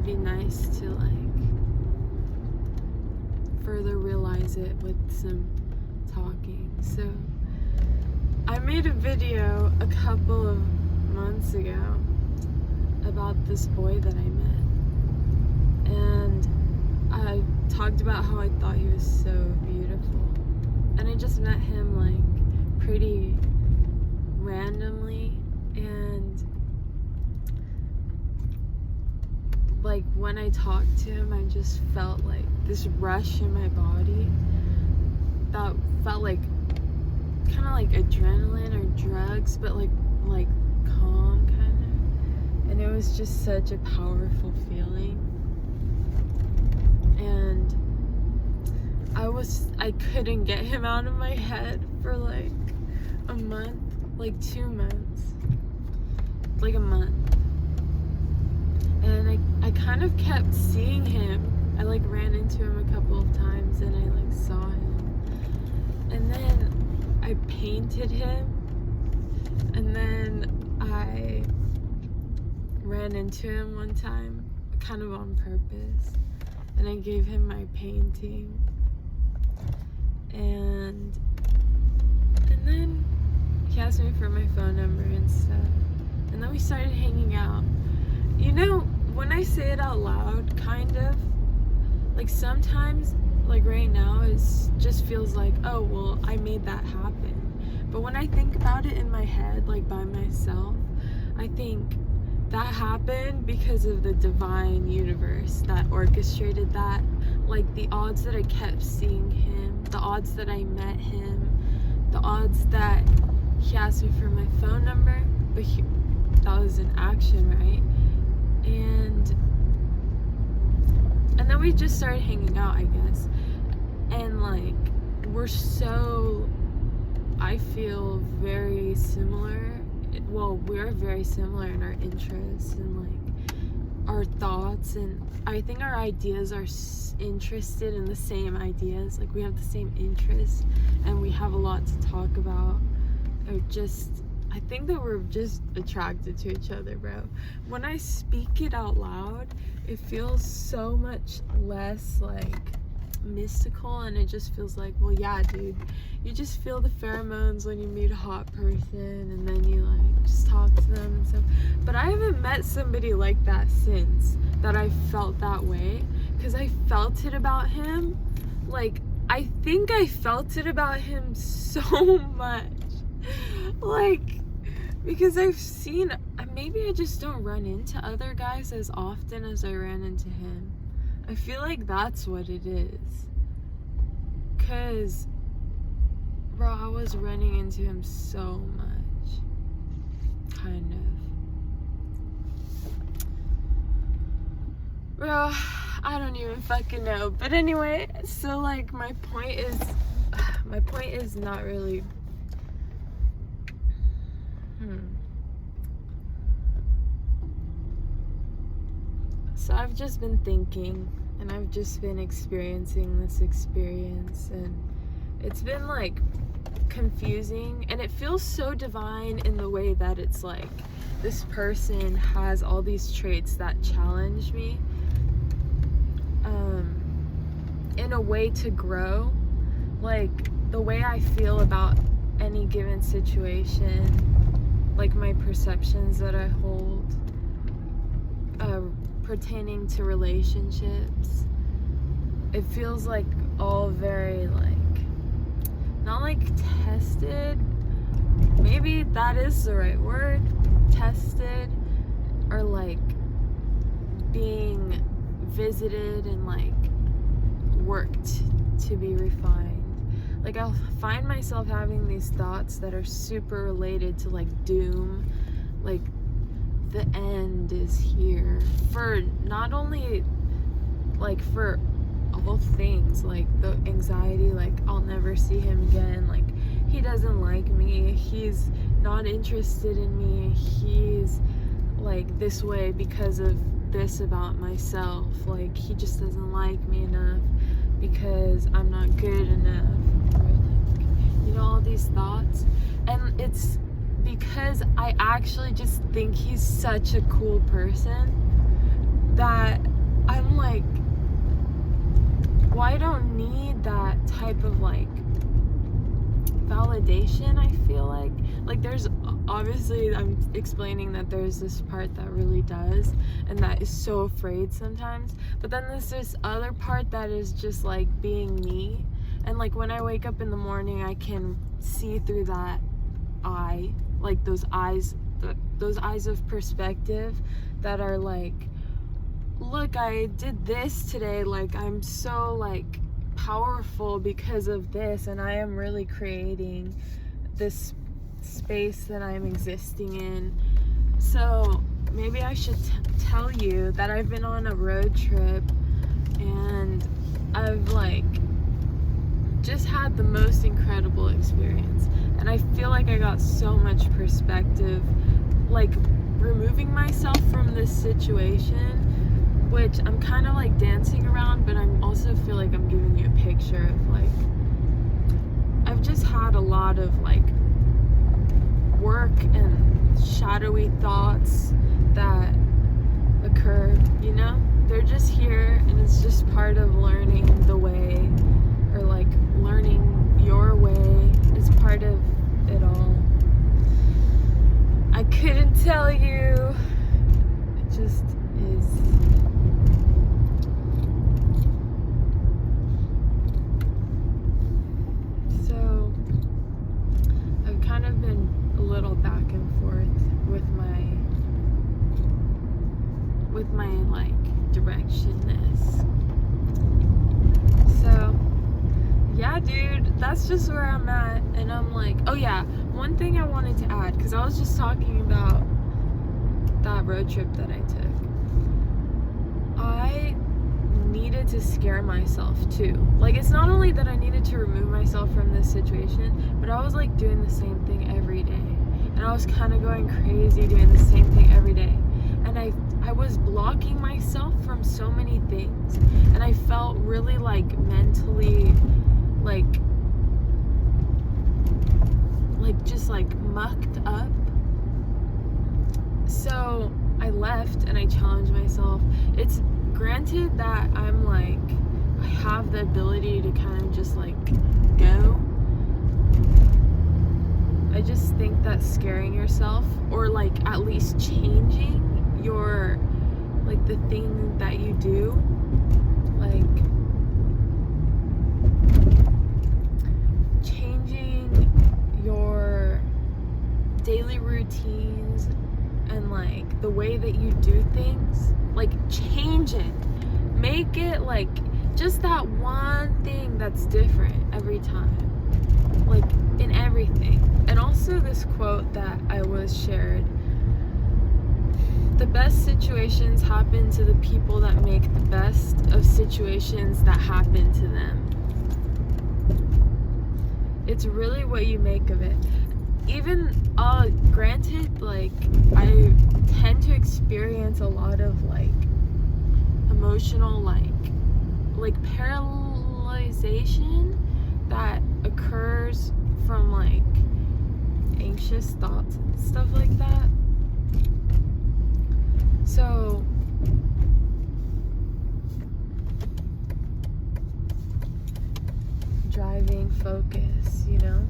would be nice to like further realize it with some talking. So I made a video a couple of months ago about this boy that I met, and I talked about how I thought he was so beautiful, and I just met him like pretty randomly, and like when I talked to him, I just felt like this rush in my body that felt like kind of like adrenaline or drugs, but like calm kind of, and it was just such a powerful feeling. And I couldn't get him out of my head for like a month, like 2 months, like a month. And I kind of kept seeing him. I like ran into him a couple of times, and I like saw him. And then I painted him, and then I ran into him one time, kind of on purpose, and I gave him my painting. And then he asked me for my phone number and stuff, and then we started hanging out. You know, when I say it out loud, kind of, like sometimes, like right now, it just feels like, oh, well, I made that happen. But when I think about it in my head, like by myself, I think that happened because of the divine universe that orchestrated that. Like the odds that I kept seeing him, the odds that I met him, the odds that he asked me for my phone number, but that was an action, right? And then we just started hanging out, I guess. And like I feel very similar. Well, we're very similar in our interests and like our thoughts, and I think our ideas are interested in the same ideas. Like we have the same interests, and we have a lot to talk about. I think that we're just attracted to each other, bro. When I speak it out loud, it feels so much less like mystical, and it just feels like, well, yeah, dude, you just feel the pheromones when you meet a hot person, and then you like just talk to them and stuff. But I haven't met somebody like that since that I felt that way, because I felt it about him. Like I think I felt it about him so much, like, because I've seen, maybe I just don't run into other guys as often as I ran into him. I feel like that's what it is. Cause, bro, I was running into him so much. Kind of. Bro, I don't even fucking know. But anyway, so like my point is not really So I've just been thinking, and I've just been experiencing this experience, and it's been like confusing, and it feels so divine in the way that it's like this person has all these traits that challenge me in a way to grow, like the way I feel about any given situation, like my perceptions that I hold pertaining to relationships. It feels like all very like, not like tested, maybe that is the right word, tested, or like being visited and like worked to be refined. Like I'll find myself having these thoughts that are super related to like doom, like the end is here, for not only like for all things, like the anxiety, like I'll never see him again, like he doesn't like me, he's not interested in me, he's like this way because of this about myself, like he just doesn't like me enough because I'm not good enough, or like, you know, all these thoughts. And it's because I actually just think he's such a cool person that I'm like, well, I don't need that type of like validation. I feel like there's obviously, I'm explaining that there's this part that really does and that is so afraid sometimes, but then there's this other part that is just like being me. And like when I wake up in the morning, I can see through that eye, like those eyes of perspective that are like, look, I did this today, like I'm so like powerful because of this, and I am really creating this space that I'm existing in. So maybe I should tell you that I've been on a road trip and I've like just had the most incredible experience, and I feel like I got so much perspective, like removing myself from this situation, which I'm kind of like dancing around, but I'm also feel like I'm giving you a picture of like, I've just had a lot of like work and shadowy thoughts that occur, you know? They're just here, and it's just part of learning the way, or like learning your way is part of it all. I couldn't tell you. It just is. So I've kind of been a little back and forth with my like directionness. So yeah, dude, that's just where I'm at. And I'm like, oh yeah, one thing I wanted to add, because I was just talking about that road trip that I took. I needed to scare myself too. Like, it's not only that I needed to remove myself from this situation, but I was like doing the same thing every day. And I was kind of going crazy doing the same thing every day. And I was blocking myself from so many things. And I felt really like mentally like just like mucked up. So I left and I challenged myself. It's granted that I'm like, I have the ability to kind of just like go. I just think that scaring yourself, or like at least changing your, like the thing that you do, like changing your daily routines and like the way that you do things, like change it, make it like just that one thing that's different every time, like in everything. And also this quote that I was shared: the best situations happen to the people that make the best of situations that happen to them. It's really what you make of it. Even granted, like I tend to experience a lot of like emotional like paralyzation that occurs from like anxious thoughts and stuff like that. So driving focus, you know?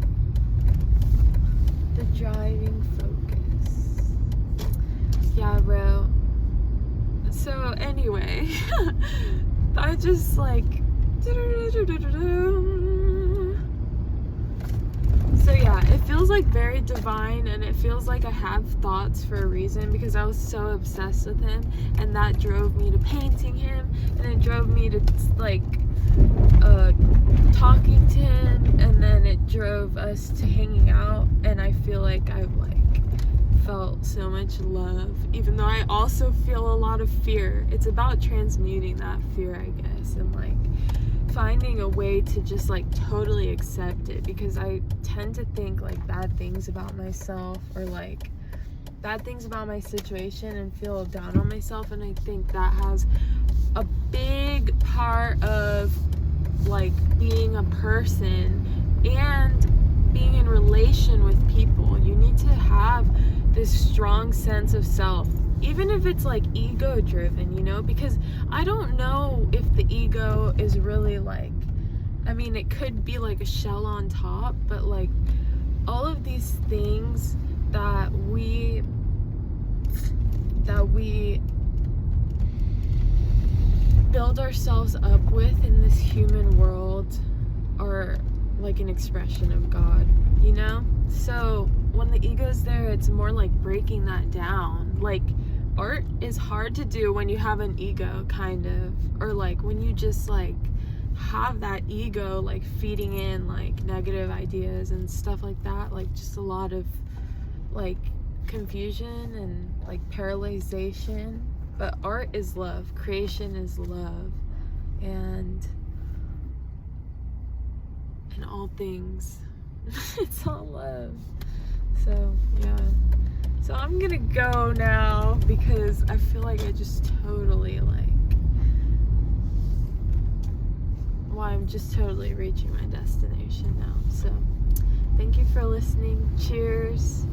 The driving focus. Yeah, bro. So anyway, I just like so yeah, it feels like very divine, and it feels like I have thoughts for a reason, because I was so obsessed with him, and that drove me to painting him, and it drove me to like talking to him, and then it drove us to hanging out. And I feel like I've like felt so much love, even though I also feel a lot of fear. It's about transmuting that fear, I guess, and like finding a way to just like totally accept it, because I tend to think like bad things about myself, or like bad things about my situation, and feel down on myself. And I think that has a big part of like being a person and being in relation with people. You need to have this strong sense of self even if it's like ego driven, you know, because I don't know if the ego is really like, I mean, it could be like a shell on top, but like all of these things that we build ourselves up with in this human world are like an expression of God, you know? So when the ego's there, it's more like breaking that down. Like art is hard to do when you have an ego, kind of, or like when you just like have that ego like feeding in like negative ideas and stuff like that, like just a lot of like confusion and like paralyzation. But art is love, creation is love, and in all things it's all love. So yeah, so I'm gonna go now because I feel like I just totally like, well, I'm just totally reaching my destination now. So thank you for listening. Cheers.